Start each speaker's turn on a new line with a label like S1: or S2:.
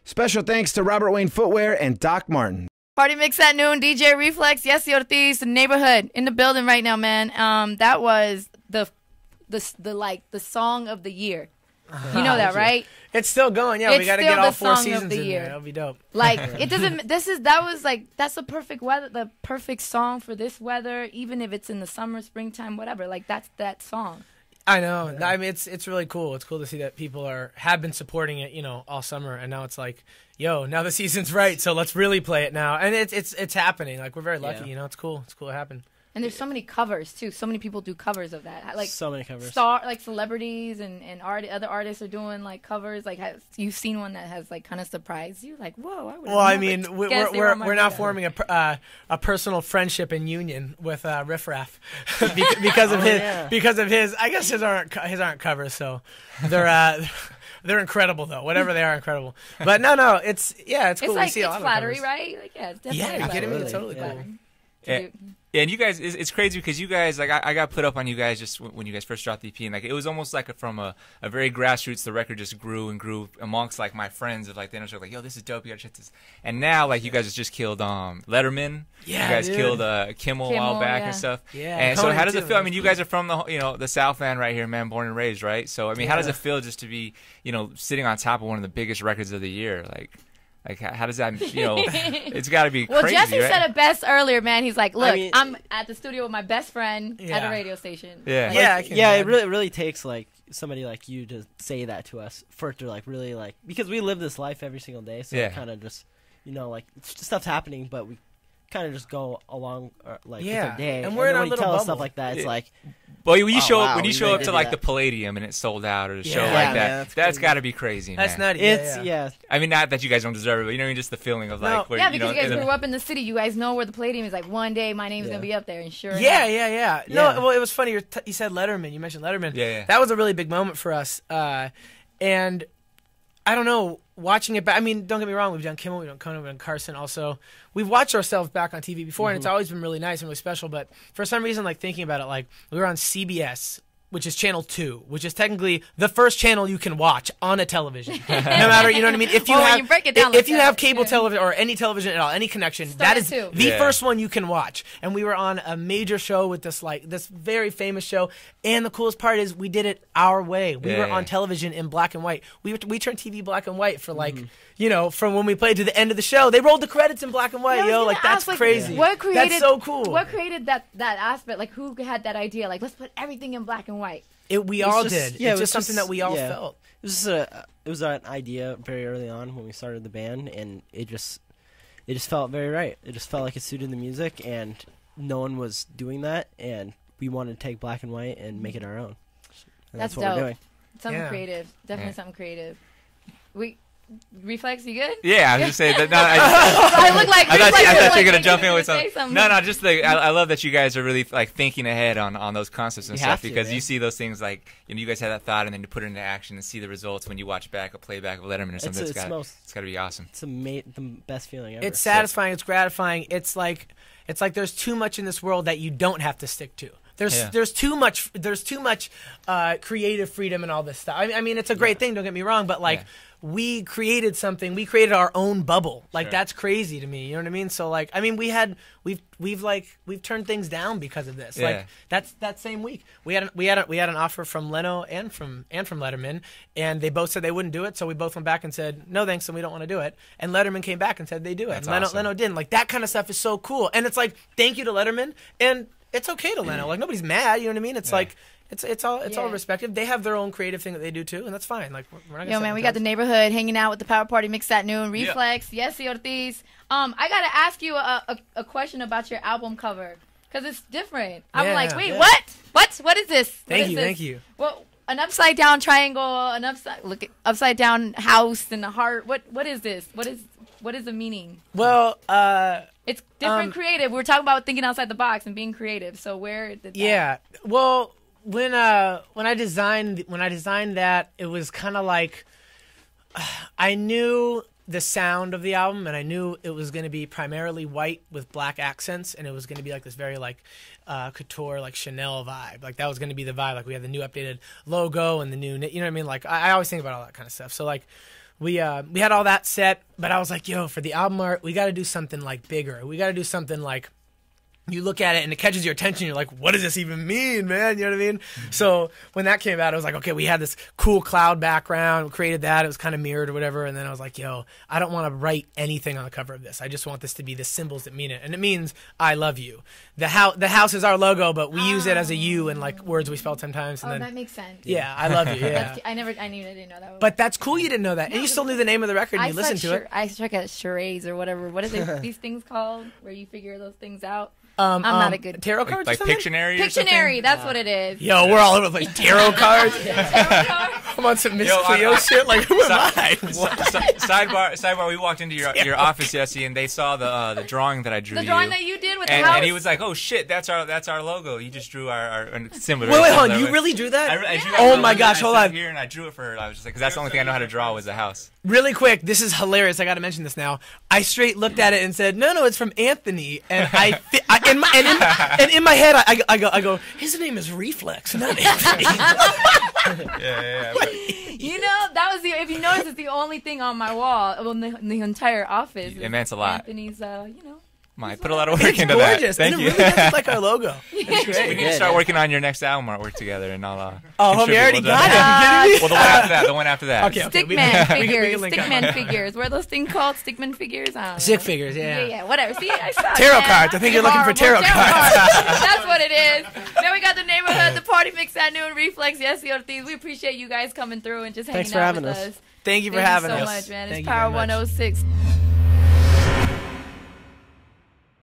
S1: Special thanks to Robert Wayne Footwear and Doc Martin.
S2: Party Mix at Noon, DJ Reflex, Yesi Ortiz, Neighborhood in the building right now, man. That was the song of the year. You know that, right?
S3: It's still going. Yeah, we got to get all 4 seasons in there. That'll be dope.
S2: Like it doesn't. That's the perfect weather, the perfect song for this weather. Even if it's in the summer, springtime, whatever. Like that's that song.
S3: I know. I mean, it's really cool. It's cool to see that people have been supporting it, all summer, and now it's like, yo, now the season's right, so let's really play it now. And it's happening. Like we're very lucky. It's cool. It's cool it happened.
S2: And there's so many covers too. So many people do covers of that. Like
S4: so many covers.
S2: Celebrities and other artists are doing like covers. Like you've seen one that has like kind of surprised you. Like whoa. I mean,
S3: we're now forming a personal friendship and union with Riff Raff because of his. I guess his aren't covers. So they're. They're incredible, though. Whatever they are, incredible. But no, it's cool.
S2: Like,
S3: we see a lot
S2: flattery,
S3: of covers.
S2: right? Like, yeah, it's definitely
S3: you're kidding me? It's totally cool.
S5: And you guys, it's crazy because you guys, like, I got put up on you guys just when you guys first dropped the EP, and like it was almost like from a very grassroots. The record just grew and grew amongst like my friends of like the inner like, yo, this is dope. You gotta check this. And now like you guys just killed Letterman.
S3: Yeah,
S5: you guys killed Kimmel a while back and stuff.
S3: Yeah.
S5: And so how does it feel? I mean, you guys are from the Southland right here, man, born and raised, right? So I mean, how does it feel just to be sitting on top of one of the biggest records of the year, Like, how does that, it's got to be crazy,
S2: Well, Jesse
S5: right?
S2: said it best earlier, man. He's like, look, I'm at the studio with my best friend at a radio station.
S5: Yeah.
S4: It really takes, like, somebody like you to say that to us for it to, like, really, like, because we live this life every single day, so it kind of just, like, stuff's happening, but we kind of just go along, like, with our day.
S3: And we're in our
S4: when
S3: little
S4: you tell
S3: bubble.
S4: us stuff like that, it's like...
S5: Well, when you show
S4: wow,
S5: up to like the Palladium and it's sold out or a show like that, that's got to be crazy, man.
S3: That's nutty.
S4: It's
S5: I mean, not that you guys don't deserve it, but just the feeling of like, where,
S2: because you guys grew up in the city. You guys know where the Palladium is. Like one day, my name's gonna be up there, and sure.
S3: Yeah. No, well, it was funny. You said Letterman. You mentioned Letterman.
S5: Yeah.
S3: That was a really big moment for us. And I don't know, watching it back. I mean, don't get me wrong. We've done Kimmel, we've done Conan, we've done Carson. Also, we've watched ourselves back on TV before, and it's always been really nice and really special. But for some reason, like thinking about it, like we were on CBS, which is channel 2, which is technically the first channel you can watch on a television. No matter, you know what I mean? If you have,
S2: you break it down
S3: if you have cable television or any television at all, any connection, that is the first one you can watch. And we were on a major show with this very famous show. And the coolest part is we did it our way. We were on television in black and white. We turned TV black and white for like, from when we played to the end of the show. They rolled the credits in black and white, that's crazy. That's so cool.
S2: What created that aspect? Like, who had that idea? Like, let's put everything in black and white.
S3: We all did. Yeah, it's just something that we all felt.
S4: It was an idea very early on when we started the band, and it just felt very right. It just felt like it suited the music, and no one was doing that, and we wanted to take black and white and make it our own. And that's what we're doing.
S2: Something creative. Definitely something creative. Reflex, you good?
S5: Yeah, I was just saying that. No,
S2: I look like
S5: I thought you were
S2: gonna
S5: jump in with something. No, just I love that you guys are really like thinking ahead on those concepts and stuff because you see those things like you guys had that thought and then you put it into action and see the results when you watch back a playback of Letterman or something. It's got to be awesome.
S4: It's the best feeling ever.
S3: It's satisfying. It's gratifying. It's like there's too much in this world that you don't have to stick to. There's too much creative freedom and all this stuff. I mean, it's a great thing. Don't get me wrong, but we created something. We created our own bubble. Like that's crazy to me. You know what I mean? So like, I mean, we've turned things down because of this. Like that's that same week we had an offer from Leno and from Letterman, and they both said they wouldn't do it. So we both went back and said no thanks, and we don't want to do it. And Letterman came back and said they do it.
S5: That's
S3: and
S5: awesome.
S3: Leno didn't. Like that kind of stuff is so cool. And it's like thank you to Letterman, and it's okay to Leno. Like nobody's mad. You know what I mean? It's like. It's all respected. They have their own creative thing that they do too, and that's fine. Like we're not gonna
S2: man, we got the Neighborhood hanging out with the Power Party Mix at Noon. Reflex, Yesi Ortiz. I gotta ask you a question about your album cover because it's different. I'm like, wait, what is this?
S3: Thank you.
S2: Well, an upside down triangle, an upside down house, and a heart. What is this? What is the meaning?
S3: Well,
S2: it's different, creative. We were talking about thinking outside the box and being creative. So where did that?
S3: Yeah. Well. When I designed that, it was kind of like I knew the sound of the album, and I knew it was going to be primarily white with black accents, and it was going to be like this very like couture, like Chanel vibe. Like that was going to be the vibe. Like we had the new updated logo and the new, you know what I mean? Like I always think about all that kind of stuff. So like we had all that set, but I was like, yo, for the album art, we got to do something like bigger. We got to do something like you look at it and it catches your attention. You're like, what does this even mean, man? You know what I mean? So when that came out, I was like, okay, we had this cool cloud background. We created that. It was kind of mirrored or whatever. And then I was like, yo, I don't want to write anything on the cover of this. I just want this to be the symbols that mean it. And it means I love you. The house is our logo, but we use it as a U in like words we spell 10 times. And then,
S2: that makes sense.
S3: Yeah, I love you. Yeah.
S2: I didn't know that.
S3: But that's cool you didn't know that. And you still knew the name of the record and you listened to it.
S2: I check out charades or whatever. What are these things called where you figure those things out? I'm not a good
S3: tarot cards.
S5: Like Pictionary.
S2: Pictionary, that's what it is.
S3: Yo, we're all over the place. Tarot cards. I'm on some Miss Cleo shit. Like, who am I?
S5: Sidebar. We walked into your office, Yesi, and they saw the drawing that I drew.
S2: The drawing that you did with the house.
S5: And he was like, "Oh shit, that's our logo. You just drew our symbol."
S3: Wait, hold on. You really drew that?
S5: I drew
S3: oh my gosh, hold on.
S5: Here, and I drew it for her. I was just like, because that's the only thing I know how to draw was the house.
S3: Really quick, this is hilarious. I got to mention this now. I straight looked at it and said, "No, it's from Anthony." And in my head, I go, his name is Reflex, not Anthony.
S5: Yeah.
S2: You know, that was if you notice, it's the only thing on my wall, in the entire office.
S5: It meant a lot.
S2: Anthony's,
S5: I put a lot of work into
S3: gorgeous.
S5: that. Thank
S3: and
S5: you.
S3: It really does look like our logo. It's great.
S5: We need to start working on your next album artwork together, and I'll.
S3: Homie, I already got it.
S2: Are
S3: You kidding me?
S5: Well, the one after that.
S3: Okay.
S2: Stickman figures.
S3: link up.
S2: Stickman figures. What are those things called? Stickman figures? I don't know.
S3: Stick figures, yeah.
S2: Yeah, whatever. See, I saw
S3: Tarot
S2: man.
S3: cards. I think you're looking for tarot cards.
S2: That's what it is. Then we got the Neighborhood, the Party Mix at Noon, Reflex, Yesi Ortiz. We appreciate you guys coming through and just hanging
S4: Thanks for
S2: out
S4: having
S2: with
S4: us.
S2: us.
S3: Thank you for
S2: Thank
S3: having
S2: you so
S3: us.
S2: much, man.
S3: Thank
S2: It's
S3: you very
S2: Power
S3: much.
S2: 106.